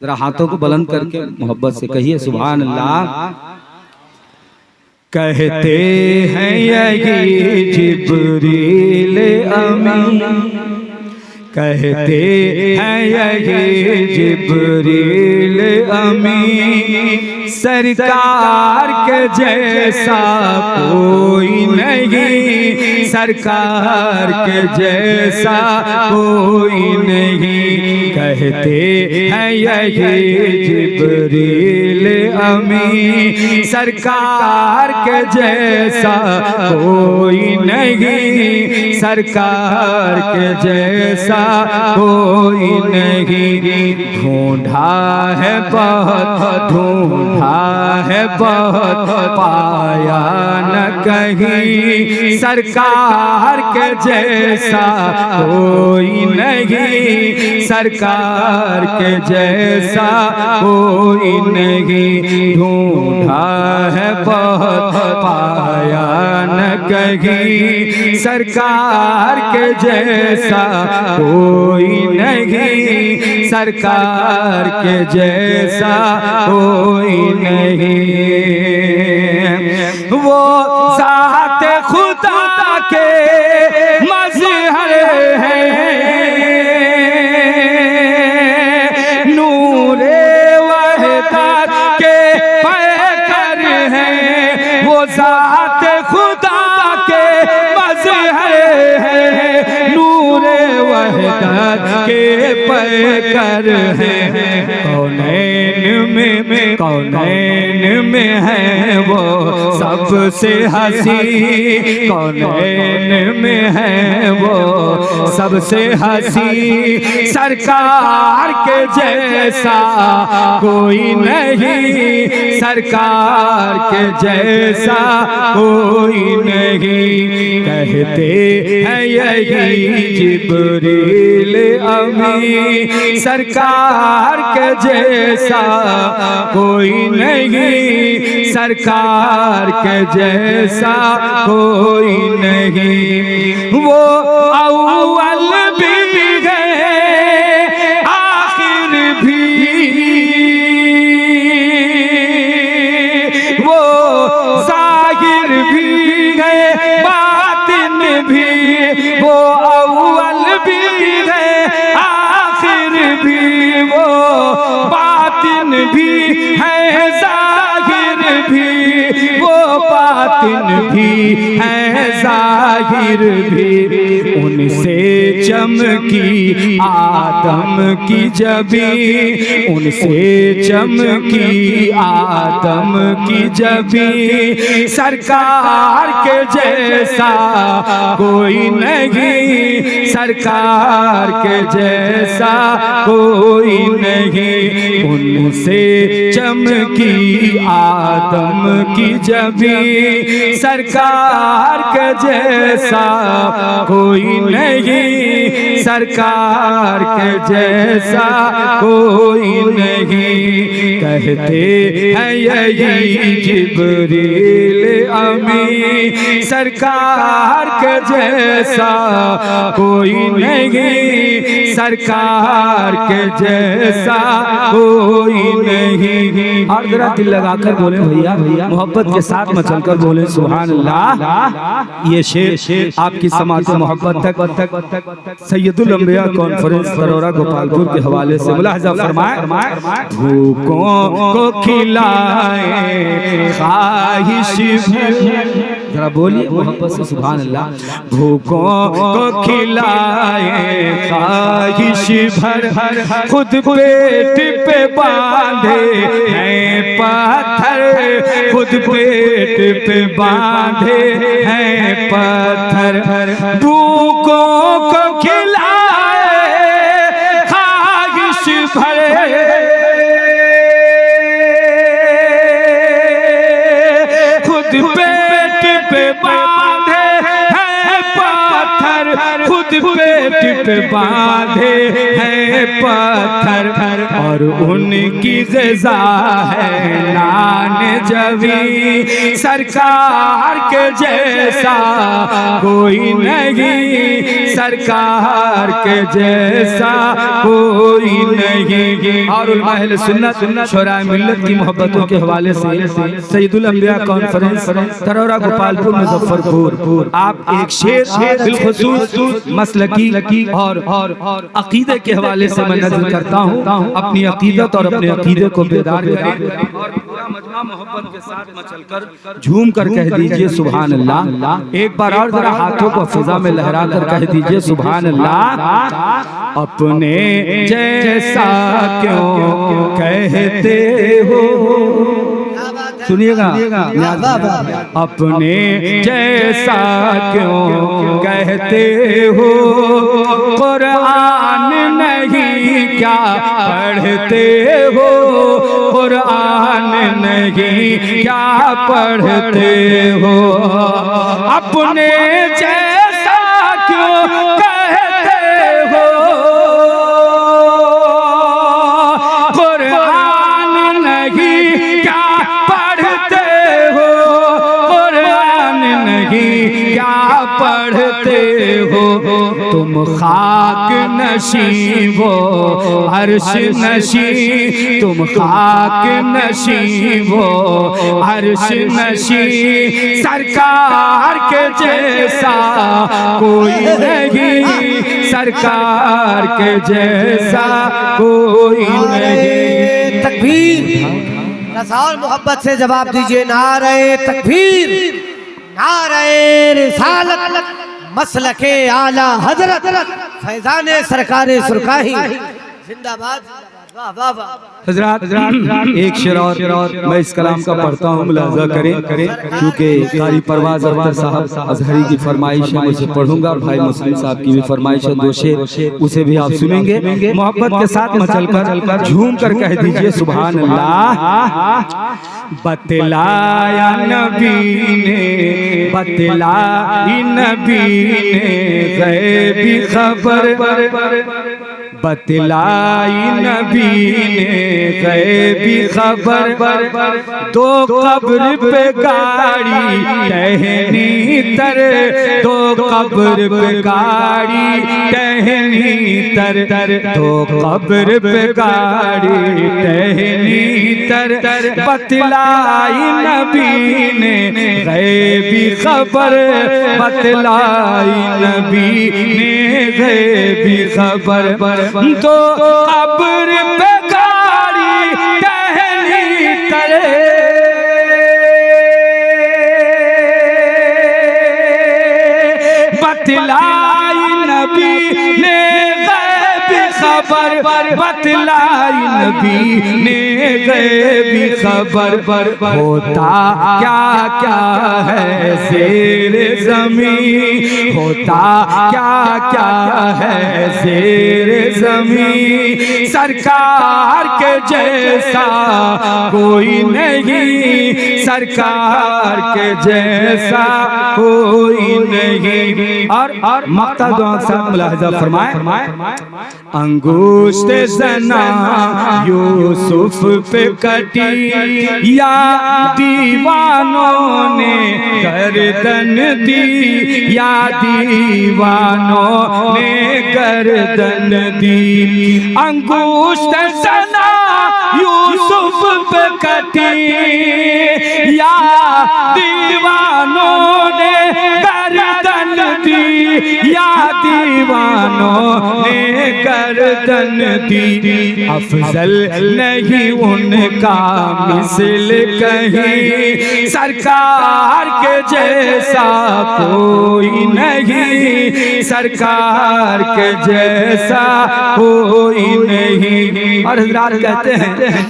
जरा हाथों को बुलंद करके मोहब्बत से कहिए सुभान अल्लाह। कहते हैं यही जिब्रील अमीन, कहते हैं यही जिब्रील अमीन, सरकार के जैसा कोई नहीं, सरकार के जैसा कोई नहीं। कहते हैं यही जिब्रील अमीन, सरकार के जैसा कोई नहीं, सरकार के जैसा कोई नहीं। ढूंढा है बहुत, ढूंढा है बहुत, पाया न कहीं, सरकार के जैसा कोई नहीं, सरकार के जैसा कोई नहीं। ढूंढा है बहुत, पाया न कहीं, सरकार के जैसा कोई नहीं, सरकार के जैसा कोई नहीं। वो ज़ात खुदा के मज़हर है, नूरे वहदत के पैकर है, वो ज़ात खुदा के मज़हर है, नूरे वहदत के पैकर है। कौनैन में है वो सबसे हंसी, कौनैन में है वो सबसे हंसी, सरकार के जैसा कोई नहीं, सरकार के जैसा कोई नहीं। कहते हैं यही जिब्रील अमीन, सरकार के जैसा कोई नहीं, सरकार के जैसा कोई नहीं। वो अव्वल भी गए आखिर भी, वो ज़ाहिर भी गए बातिन भी, वो अव्वल भी गए आखिर भी, वो बातिन भी है ज़ाहिर भी, वो बातिन भी है ज़ाहिर भी। उनसे चमकी आदम की जबी, उनसे चमकी आदम की जबी, सरकार के जैसा कोई नहीं, सरकार के जैसा कोई नहीं। उनसे चमकी आदम की जबी, सरकार के जैसा कोई नहीं, सरकार के जैसा कोई नहीं। कहते हैं यही जिब्रील अमीन, सरकार के जैसा कोई नहीं, सरकार के जैसा कोई नहीं। और जरा दिल लगाकर बोले भैया, मोहब्बत के साथ मचलकर बोले सुभान अल्लाह। ये शेर आपकी समात मोहब्बत तक सैयदुल अंबिया कॉन्फ्रेंस बरौरा गोपालपुर के हवाले से मुलाहजा फरमाए। भूखों को खिलाए ख्वाहिश, जरा बोलिए मोहब्बत से सुभान अल्लाह। भूखों को खिलाए ख्वाहिश भर, खुद पेट पे बांधे हैं पत्थर, खुद पेट पे बांधे हैं पत्थर। भूखों को खिलाए ख्वाहिश भर, खुद पेट पे बांधे हैं पत्थर, खुद पिट पे बांधे हैं पत्थर और उनकी ग़िज़ा है नान जवी। सरकार के जैसा कोई नहीं, सरकार के जैसा कोई नहीं। और उलमा अहले सुन्नत शोराए मिल्लत की मोहब्बतों के हवाले से सैयदुल अंबिया कॉन्फ्रेंस तरोरा गोपालपुर मुजफ्फरपुर आप एक शेर बिलखुसूस मसलकी और अकीदे के हवाले से मैं नज़र करता हूँ। अपनी अकीदत और अपने अकीदे को बेदार करें और पूरा मजमा मोहब्बत के साथ मचलकर झूम कर कह दीजिए सुभान अल्लाह। एक बार और जरा हाथों को फिजा में लहरा कर कह दीजिए सुभान अल्लाह। अपने जैसा क्यों कहते हो, सुनिएगा, अपने जैसा क्यों कहते हो, कुरान नहीं क्या पढ़ते हो, कुरान नहीं क्या पढ़ते हो। अपने जैसा क्यों कहते हो, कुरान नहीं क्या पढ़ते हो, कुरान नहीं क्या पढ़ते हो। तुम खाक नशी वो अर्श नशी, तुम खाक नशी वो अर्श नशी। सरकार के जैसा कोई नहीं, सरकार के जैसा कोई नहीं। तकबीर। रसाल मोहब्बत से जवाब दीजिए नारे तकबीर, नारे रिसालत, मसलके आला हजरत फैजाने सरकारे सुरकाही जिंदाबाद। हजरात एक शेर और मैं इस कलाम का पढ़ता हूँ, मुलाजा करें क्योंकि कारी परवाज़ अख्तर साहब अजहरी की फरमाइश है, मुझे पढ़ूंगा। भाई मुस्लिम साहब की भी फरमाइश है, दो शेर उसे भी आप सुनेंगे। मोहब्बत के साथ मचलकर झूम कर कह दीजिए सुभान अल्लाह। बतलाया नबी ने, बतलाई नबी ने गैबी खबर, बतलाई नबी ने गैबी खबर। दो कब्र पे गाड़ी टहनी तर, दो कब्र पे गाड़ी टहनी तर, दो कब्र पे गाड़ी टहनी तर। बतलाई नबी ने गैबी खबर, बतलाई नबी ने गैबी खबर। तो कब्र पे गाड़ी टहनी करे, बतलाई नबी ने गैबी खबर, बतलाई नबी ने गैबी खबर। होता क्या क्या है ज़ेरे ज़मीं, होता क्या क्या है ज़ेरे ज़मीं। सरकार के जैसा कोई नहीं, सरकार के जैसा कोई नहीं। और मक्ता दुआ साहब मुलाहिज़ा फरमाए, अंगूष्ठ ज़ना यूसुफ पे कटी या दीवानों ने गर्दन दी, या दीवानों ने गर्दन दी। अंगूष्ठ ज़ना यूसुफ पे कटी या दीवानों ने गर्दन दी, या दीवानों ने गर्दन दी। अफजल नहीं उनका मिसल कहीं, सरकार के जैसा कोई नहीं, सरकार के जैसा कोई नहीं। और हज़रात कहते हैं